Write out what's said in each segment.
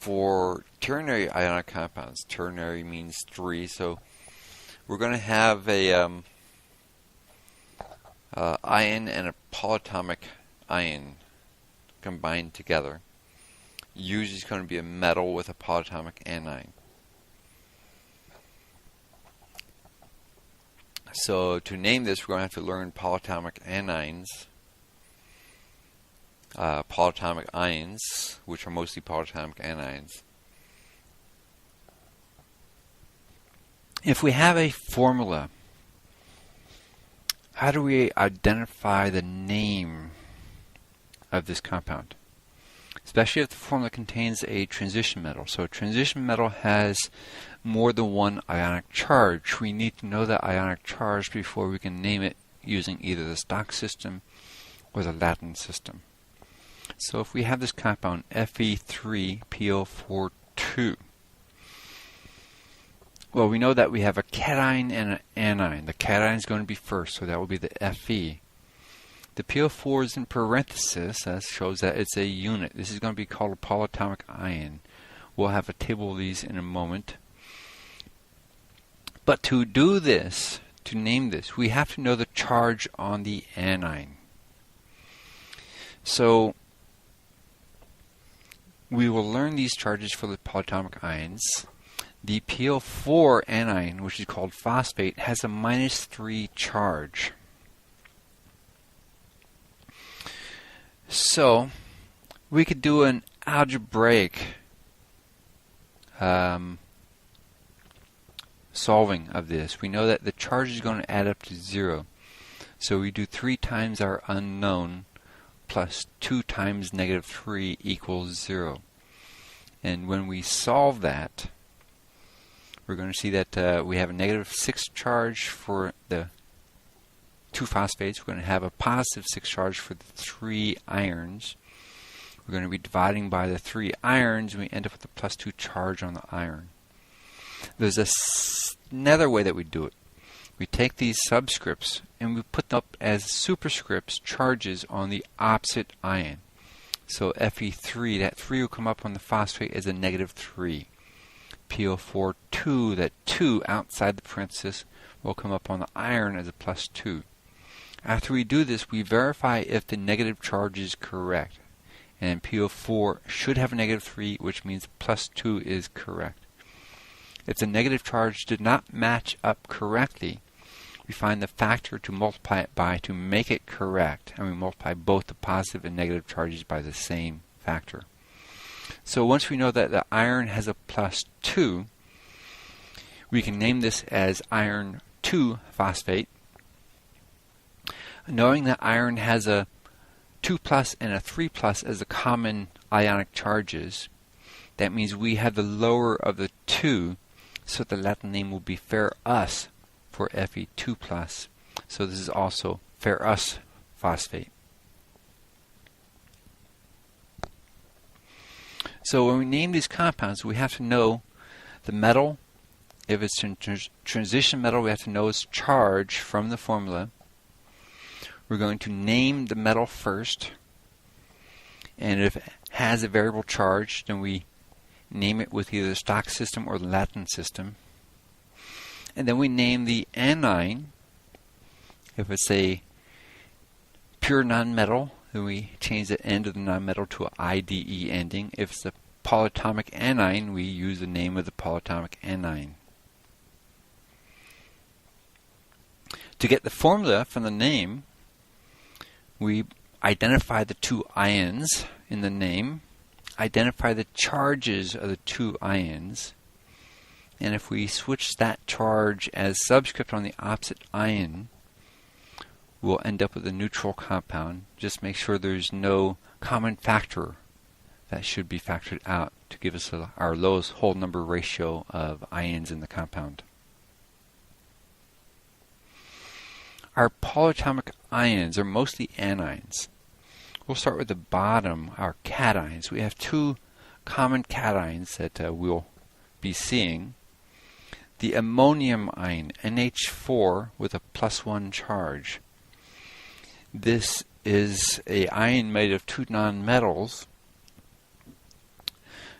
for ternary ionic compounds, ternary means 3, so we're going to have a ion and a polyatomic ion combined together. Usually it's going to be a metal with a polyatomic anion. So to name this, we're going to have to learn polyatomic anions, polyatomic ions, which are mostly polyatomic anions. If we have a formula, how do we identify the name of this compound? Especially if the formula contains a transition metal. So a transition metal has more than one ionic charge. We need to know that ionic charge before we can name it using either the Stock system or the Latin system. So if we have this compound Fe3PO42, well, we know that we have a cation and an anion. The cation is going to be first, so that will be the Fe. The PO4 is in parenthesis. That shows that it's a unit. This is going to be called a polyatomic ion. We'll have a table of these in a moment. But to do this, to name this, we have to know the charge on the anion. So we will learn these charges for the polyatomic ions. The PO4 anion, which is called phosphate, has a -3 charge. So we could do an algebraic solving of this. We know that the charge is going to add up to 0. So we do 3 times our unknown plus 2 times -3 equals 0. And when we solve that, we're going to see that we have a -6 charge for the 2 phosphates. We're going to have a +6 charge for the 3 irons. We're going to be dividing by the 3 irons, and we end up with a +2 charge on the iron. There's another way that we do it. We take these subscripts and we put them up as superscripts charges on the opposite ion. So Fe3, that 3 will come up on the phosphate as a -3. PO4, 2, that 2 outside the parenthesis will come up on the iron as a +2. After we do this, we verify if the negative charge is correct. And PO4 should have a -3, which means +2 is correct. If the negative charge did not match up correctly, we find the factor to multiply it by to make it correct, and we multiply both the positive and negative charges by the same factor. So once we know that the iron has a +2, we can name this as iron 2 phosphate. Knowing that iron has a 2+ and a 3+ as the common ionic charges, that means we have the lower of the 2, so the Latin name will be ferrous for Fe2+. So this is also ferrous phosphate. So when we name these compounds, we have to know the metal. If it's a transition metal, we have to know its charge from the formula. We're going to name the metal first, and if it has a variable charge, then we name it with either the Stock system or the Latin system. And then we name the anion. If it's a pure nonmetal, then we change the end of the nonmetal to an IDE ending. If it's a polyatomic anion, we use the name of the polyatomic anion. To get the formula from the name, we identify the 2 ions in the name, identify the charges of the 2 ions, and if we switch that charge as subscript on the opposite ion, we'll end up with a neutral compound. Just make sure there's no common factor that should be factored out to give us our lowest whole number ratio of ions in the compound. Our polyatomic ions are mostly anions. We'll start with the bottom, our cations. We have 2 common cations that we'll be seeing. The ammonium ion, NH4, with a +1 charge. This is an ion made of 2 nonmetals.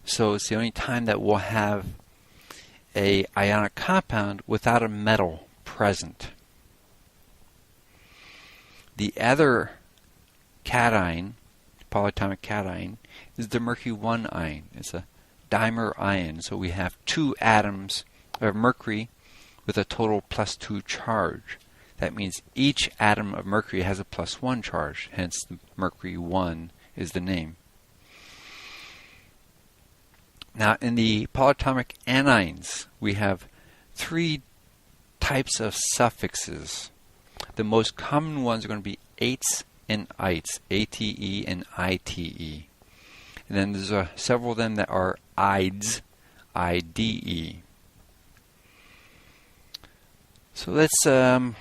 So it's the only time that we'll have a ionic compound without a metal present. The other cation, polyatomic cation, is the mercury 1 ion. It's a dimer ion. So we have 2 atoms of mercury with a total +2 charge. That means each atom of mercury has a +1 charge, hence the mercury 1 is the name. Now in the polyatomic anions, we have 3 types of suffixes. The most common ones are going to be ates and ites, ATE and ITE. And then there's several of them that are ides, IDE. So let's do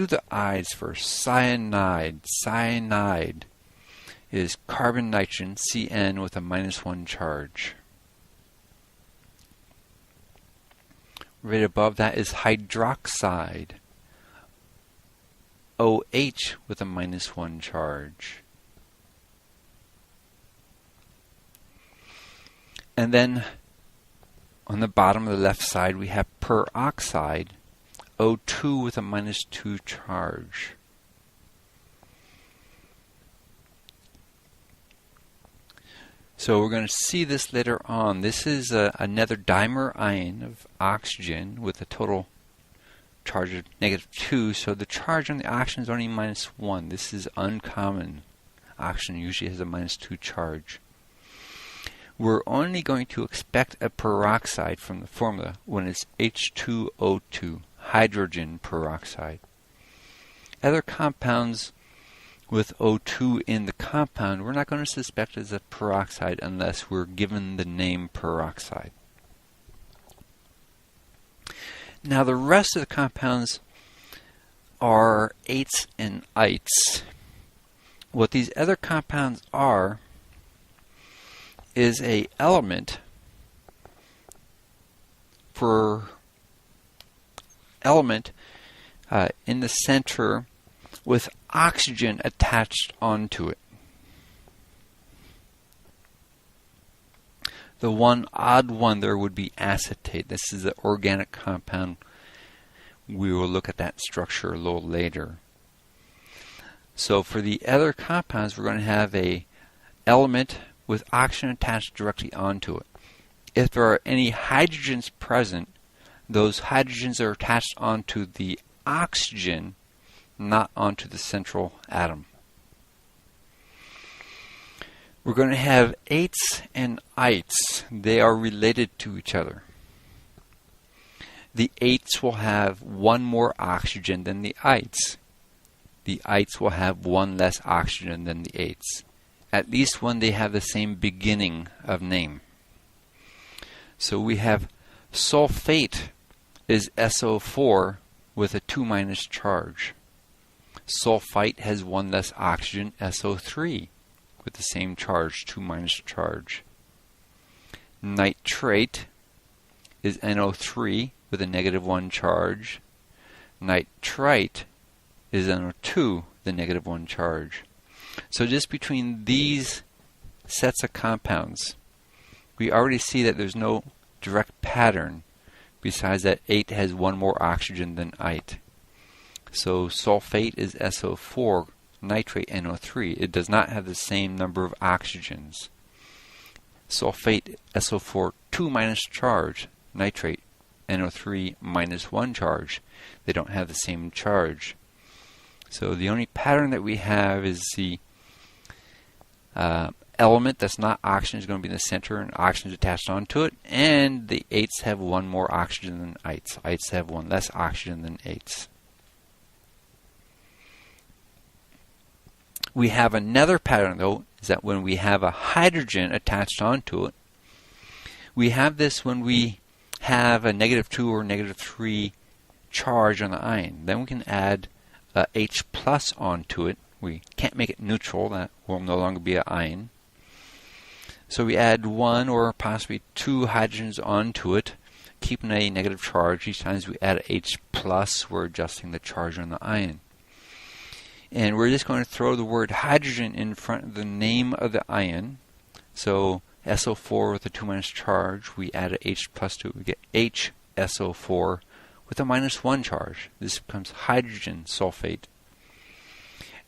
the ides first. Cyanide. Cyanide is carbon nitrogen, Cn, with a -1 charge. Right above that is hydroxide, OH, with a -1 charge. And then on the bottom of the left side we have peroxide, O2, with a -2 charge. So we're going to see this later on. This is another dimer ion of oxygen with a total charge of -2. So the charge on the oxygen is only -1. This is uncommon. Oxygen usually has a -2 charge. We're only going to expect a peroxide from the formula when it's H2O2, hydrogen peroxide. Other compounds with O2 in the compound, we're not going to suspect as a peroxide unless we're given the name peroxide. Now the rest of the compounds are ates and ites. What these other compounds are is a element for element in the center with oxygen attached onto it. The one odd one there would be acetate. This is an organic compound. We will look at that structure a little later. So for the other compounds, we're going to have a element with oxygen attached directly onto it. If there are any hydrogens present, those hydrogens are attached onto the oxygen, not onto the central atom. We're going to have ates and ites. They are related to each other. The ates will have one more oxygen than the ites. The ites will have one less oxygen than the ates, at least when they have the same beginning of name. So we have sulfate is SO4 with a 2- charge. Sulfite has one less oxygen, SO3, with the same charge, 2- charge. Nitrate is NO3 with a -1 charge. Nitrite is NO2, the -1 charge. So just between these sets of compounds, we already see that there's no direct pattern, besides that ate has one more oxygen than ite. So sulfate is SO4, nitrate NO3. It does not have the same number of oxygens. Sulfate SO4 2- charge, nitrate NO3 -1 charge. They don't have the same charge. So the only pattern that we have is the element that's not oxygen is going to be in the center and oxygen is attached onto it, and the ates have one more oxygen than ites. Ites have one less oxygen than ates. We have another pattern though, is that when we have a hydrogen attached onto it, we have this when we have a -2 or -3 charge on the ion. Then we can add H+ onto it. We can't make it neutral, that will no longer be an ion. So we add 1 or possibly 2 hydrogens onto it, keeping a negative charge. Each time we add H+, we're adjusting the charge on the ion. And we're just going to throw the word hydrogen in front of the name of the ion. So SO4 with a 2 minus charge, we add a H plus to it, we get HSO4 with a -1 charge. This becomes hydrogen sulfate.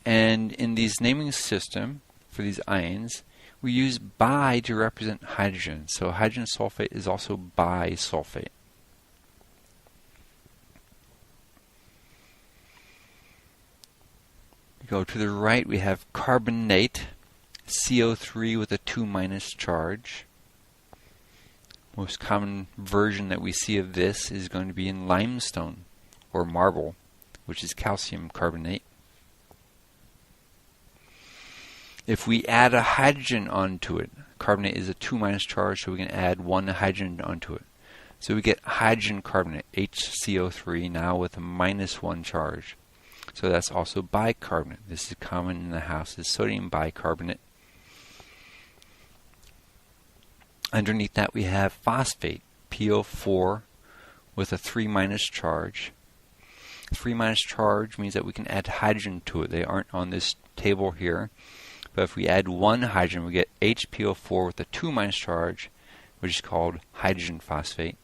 And in these naming system for these ions, we use bi to represent hydrogen. So hydrogen sulfate is also bisulfate. Go to the right, we have carbonate, CO3 with a 2 minus charge. Most common version that we see of this is going to be in limestone or marble, which is calcium carbonate. If we add a hydrogen onto it, carbonate is a 2 minus charge, so we can add 1 hydrogen onto it. So we get hydrogen carbonate, HCO3, now with a -1 charge. So that's also bicarbonate. This is common in the house, is sodium bicarbonate. Underneath that we have phosphate, PO4 with a 3 minus charge. 3 minus charge means that we can add hydrogen to it. They aren't on this table here. But if we add 1 hydrogen, we get HPO4 with a 2 minus charge, which is called hydrogen phosphate.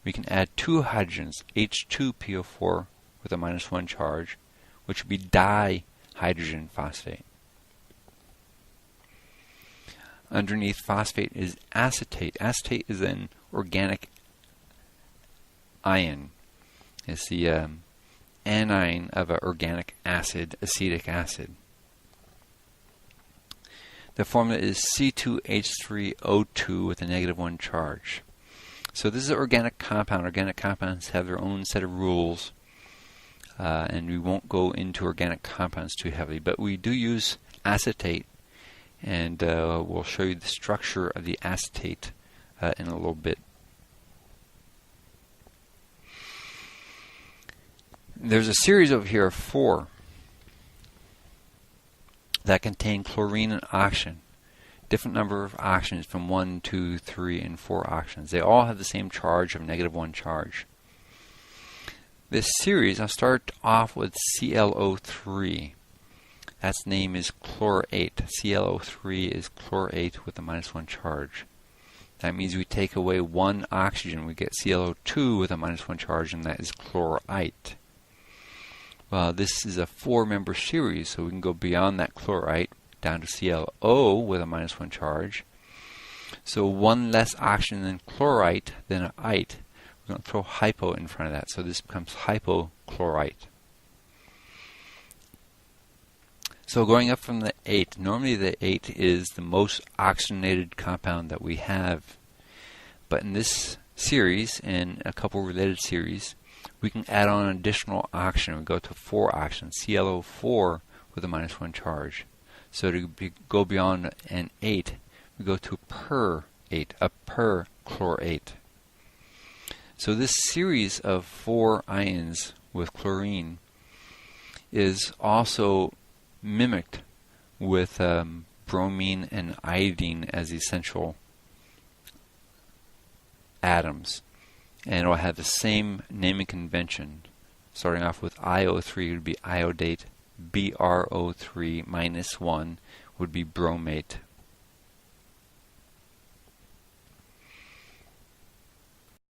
We can add 2 hydrogens, H2PO4 with a -1 charge, which would be dihydrogen phosphate. Underneath phosphate is acetate. Acetate is an organic ion. It's the anion of an organic acid, acetic acid. The formula is C2H3O2 with a -1 charge. So this is an organic compound. Organic compounds have their own set of rules, and we won't go into organic compounds too heavily, but we do use acetate, and we'll show you the structure of the acetate in a little bit. There's a series over here of 4 that contain chlorine and oxygen. Different number of oxygens from 1, 2, 3, and 4 oxygens. They all have the same charge of -1 charge. This series, I'll start off with ClO3. That's name is chlorate. ClO3 is chlorate with a -1 charge. That means we take away 1 oxygen, we get ClO2 with a -1 charge, and that is chlorite. Well, this is a 4-member series, so we can go beyond that chlorite down to ClO with a -1 charge. So 1 less oxygen than chlorite than an ite. We're going to throw hypo in front of that, so this becomes hypochlorite. So going up from the 8, normally the 8 is the most oxygenated compound that we have. But in this series and a couple related series, we can add on an additional oxygen. We go to 4 oxygens, ClO4 with a -1 charge. So to go beyond an 8, we go to per-8, a perchlorate. So this series of 4 ions with chlorine is also mimicked with bromine and iodine as essential atoms. And it will have the same naming convention. Starting off with IO3 would be iodate, BRO3 -1 would be bromate